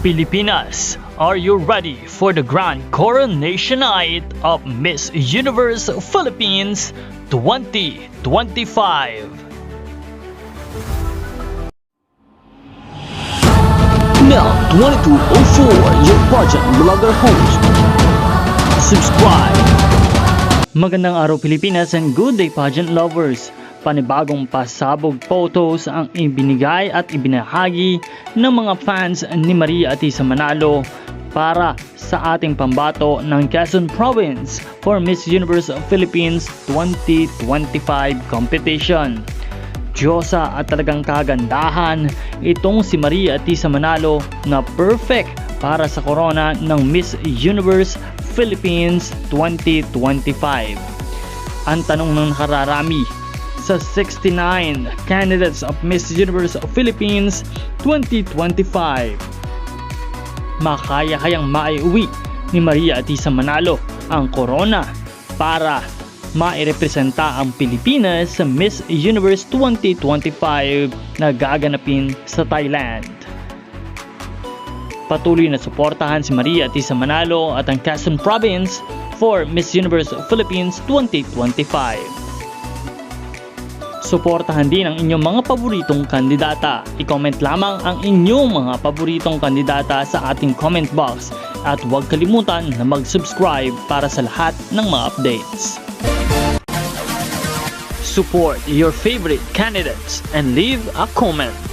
Pilipinas, are you ready for the grand coronation night of Miss Universe Philippines 2025? Now 2204, your pageant blogger host. Subscribe! Magandang araw Pilipinas and good day pageant lovers! Panibagong pasabog photos ang ibinigay at ibinahagi ng mga fans ni Maria Atisa Manalo para sa ating pambato ng Quezon Province for Miss Universe Philippines 2025 competition. Diyosa at talagang kagandahan itong si Maria Atisa Manalo na perfect para sa corona ng Miss Universe Philippines 2025. Ang tanong ng nakararami sa 69 candidates of Miss Universe Philippines 2025, makaya-kayang maiuwi ni Maria Atisa Manalo ang corona para mairepresenta ang Pilipinas sa Miss Universe 2025 na gaganapin sa Thailand. Patuloy na suportahan si Maria Atisa Manalo at ang Quezon Province for Miss Universe Philippines 2025. Suportahan din ang inyong mga paboritong kandidata. I-comment lamang ang inyong mga paboritong kandidata sa ating comment box at huwag kalimutan na mag-subscribe para sa lahat ng mga updates. Support your favorite candidates and leave a comment.